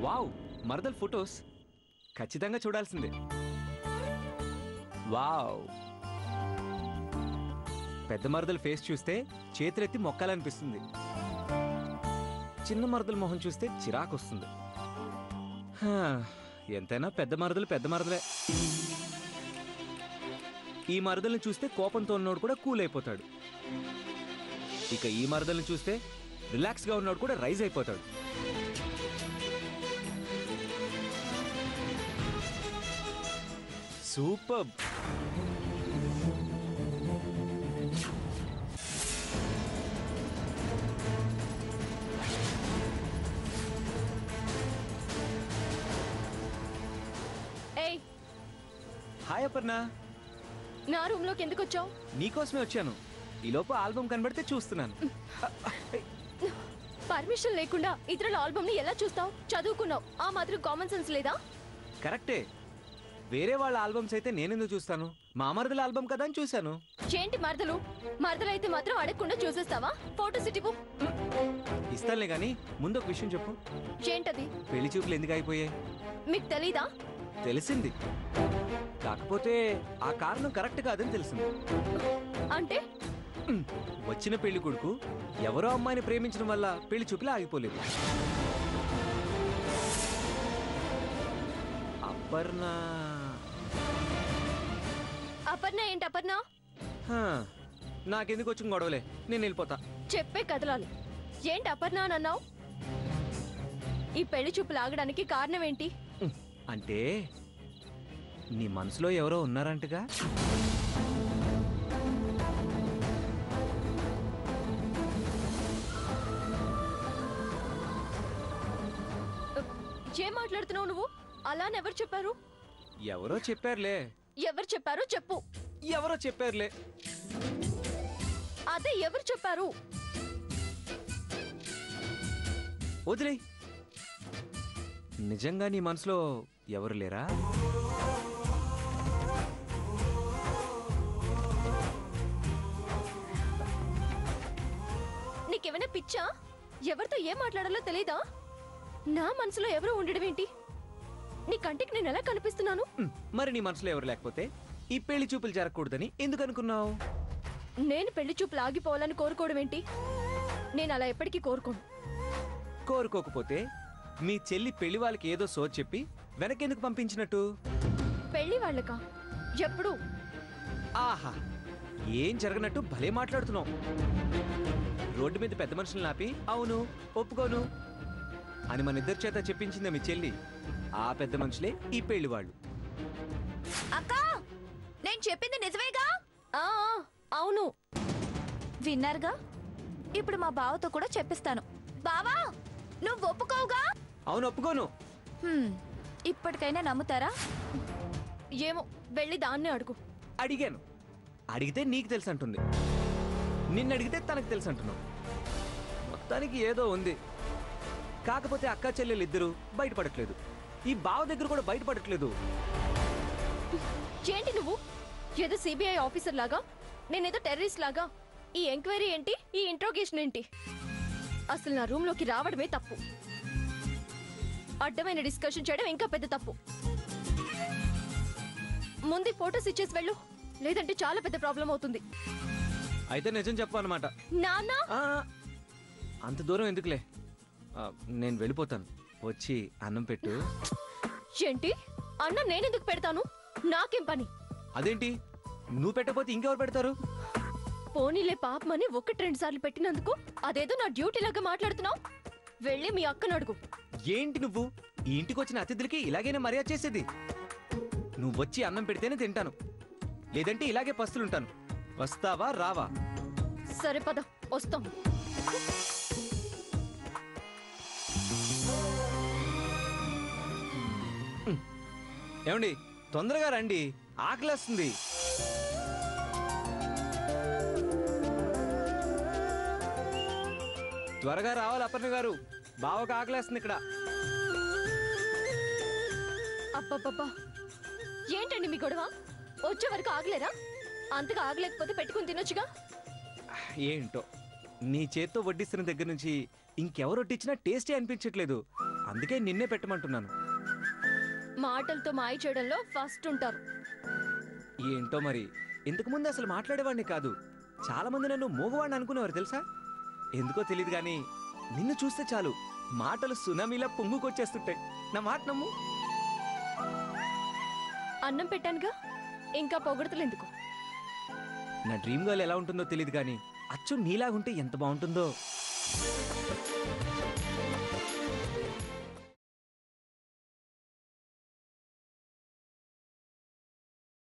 Wow, మరదల్ photos ఖచ్చితంగా చూడాల్సిందే. Wow, పెద్ద మరదల ఫేస్ చూస్తే చేతులెత్తి మొక్కాలనిపిస్తుంది. చిన్న మరదల మొహం చూస్తే చిరాకు వస్తుంది. ఎంతైనా పెద్ద మరదలే. ఈ మరదల్ని చూస్తే కోపంతో ఉన్నోడు కూడా కూల్ అయిపోతాడు. ఇక ఈ మరదల్ని చూస్తే రిలాక్స్గా ఉన్నోడు కూడా రైజ్ అయిపోతాడు. సూపర్. ఏయ్, హాయ్ అపర్ణ. నా రూమ్ లోకి ఎందుకు వచ్చావు? నీకోసమే వచ్చాను. ఈలోపు ఆల్బమ్ కనబడితే చూస్తున్నాను. పర్మిషన్ లేకుండా ఇతరుల ఆల్బమ్ ని ఎలా చూస్తావు? చదువుకున్నావు, ఆ మాత్రం కామన్ సెన్స్ లేదా? కరెక్టే. వేరే వాళ్ళ ఆల్బమ్స్ అయితే నేనెందుకు చూస్తాను? మా మరదల ఆల్బమ్ కదా అని చూశాను. ఏంటి మరదలైతే మాత్రం అడగకుండా చూసేస్తావా? ఫోటో సిటీపు ఇస్తానులే గానీ ముందు ఒక విషయం చెప్పు. ఏంటది? పెళ్లి చూపులు ఎందుకు అయిపోయాయి? మీకు తెలీదా? తెలిసింది, కాకపోతే ఆ కారణం కరెక్ట్ కాదని తెలిసింది. అంటే వచ్చిన పెళ్లి కొడుకు ఎవరో అమ్మాయిని ప్రేమించడం వల్ల పెళ్లి చూపులు ఆగిపోలేదు. అపర్ణ ఏంటి అపర్ణ? నాకెందుకు వచ్చిన గొడవలే, నేను వెళ్ళిపోతా. చెప్పే కదలాలి. ఏంటి అపర్ణ అని అన్నావు? ఈ పెళ్లి చూపులు ఆగడానికి కారణం ఏంటి? అంటే నీ మనసులో ఎవరో ఉన్నారంటగా? ఏం మాట్లాడుతున్నావు నువ్వు? అలా ఎవరు చెప్పారు? ఎవరో చెప్పారులే. ఎవరు చెప్పారు చెప్పు. ఎవరో చెప్పారులే. అదే ఎవరు చెప్పారు? వదిలే. నిజంగా నీ మనసులో ఎవరు లేరా? నీకేమైనా పిచ్చా? ఎవరితో ఏం మాట్లాడాలో తెలీదా? నా మనసులో ఎవరో ఉండడం ఏంటి? నీ కంటికి నేను ఎలా కనిపిస్తున్నాను? మరి నీ మనసులో ఎవరు లేకపోతే ఈ పెళ్లి చూపులు జరగకూడదని ఎందుకు అనుకున్నావు? నేను పెళ్లి చూపులు ఆగిపోవాలని కోరుకోవడం ఏంటి? నేను అలా ఎప్పటికీ కోరుకోను. కోరుకోకపోతే మీ చెల్లి పెళ్లి వాళ్ళకి ఏదో సోది చెప్పి వెనకెందుకు పంపించినట్టు? పెళ్లి వాళ్ళకా? ఎప్పుడు? ఆహా, ఏం జరగనట్టు భలే మాట్లాడుతున్నావు. రోడ్డు మీద పెద్ద మనుషులను ఆపి అవును ఒప్పుకోను అని మన ఇద్దరి చేత చెప్పించింది మీ చెల్లి. ఆ పెద్ద మనుషులే ఈ పెళ్లి వాళ్ళు. అక్కా, నేను చెప్పింది నిజమేగా? అవును. విన్నారుగా? ఇప్పుడు మా బావతో కూడా చెప్పిస్తాను. బావా, నువ్వు ఒప్పుకోవుగా? అవును, ఒప్పుకోను. ఇప్పటికైనా నమ్ముతారా? ఏమో, వెళ్ళి దాన్నే అడుగు. అడిగాను. అడిగితే నీకు తెలుసు అంటుంది, నిన్ను అడిగితే తనకు తెలుసు అంటున్నావు. మొత్తానికి ఏదో ఉంది. కాకపోతే అక్క చెల్లెలు ఇద్దరు బయటపడట్లేదు. ఈ బావ దగ్గర కూడా బయటపడట్లేదు. ఏంటి నువ్వు? ఏదో సిబిఐ ఆఫీసర్ లాగా, నేనేదో టెర్రరిస్ట్ లాగా. ఈ ఎంక్వైరీ ఏంటి? ఈ ఇంట్రోగేషన్ ఏంటి? అసలు నా రూమ్ లోకి రావడమే తప్పు. అడ్డమైన డిస్కషన్ చేయడం ఇంకా పెద్ద తప్పు. ముందు ఫోటోస్ ఇచ్చేసి వెళ్ళు, లేదంటే చాలా పెద్ద ప్రాబ్లం అవుతుంది. అయితే నిజం చెప్పు అన్నమాట. నాన్న, అంత దూరం ఎందుకులే, నేను వెళ్ళిపోతాను. వచ్చి అన్నం పెట్టు. ఏంటి? అన్నం నేనెందుకు పెడతాను? నాకేం పని? అదేంటి, నువ్వు పెట్టకపోతే ఇంకెవరు పెడతారు? పోనీలే పాపమని 1-2 సార్లు పెట్టినందుకు అదేదో నా డ్యూటీ లాగా మాట్లాడుతున్నావు. వెళ్ళి మీ అక్కను అడుగు. ఏంటి నువ్వు ఈ ఇంటికి వచ్చిన అతిథులకి ఇలాగైనా మర్యాద చేసేది? నువ్వు వచ్చి అన్నం పెడితేనే తింటాను, లేదంటే ఇలాగే పస్తులుంటాను. వస్తావా రావా? సరే పద, వస్తాం. ఏమండి, తొందరగా రండి, ఆకలేస్తుంది. త్వరగా రావాలి అపర్ణ గారు, బావకు ఆకలేస్తుంది ఇక్కడ. అబ్బబ్బబ్బా, ఏంటండి మీ గొడవ? వచ్చే వరకు ఆగలేరా? అంతగా ఆగలేకపోతే పెట్టుకుని తినొచ్చుగా. ఏంటో నీ చేత్తో వడ్డిస్తున్న దగ్గర నుంచి ఇంకెవరు వడ్డించినా టేస్టీ అనిపించట్లేదు. అందుకే నిన్నే పెట్టమంటున్నాను. మాటలతో మాయ చేయడంలో ఫస్ట్ ఉంటారు. ఏంటో మరి, ఇంతకు ముందు అసలు మాట్లాడేవాడిని కాదు. చాలా మంది నన్ను మూగవాడిని అనుకునేవారు తెలుసా. ఎందుకో తెలియదు కానీ నిన్ను చూస్తే చాలు మాటలు సునామీలా పొంగుకొచ్చేస్తుంటాయి. నా మాట నమ్ము. అన్నం పెట్టానుగా, ఇంకా పొగడతలు ఎందుకు? నా డ్రీమ్ గర్ల్ ఎలా ఉంటుందో తెలియదు కానీ అచ్చు నీలాగుంటే ఎంత బాగుంటుందో.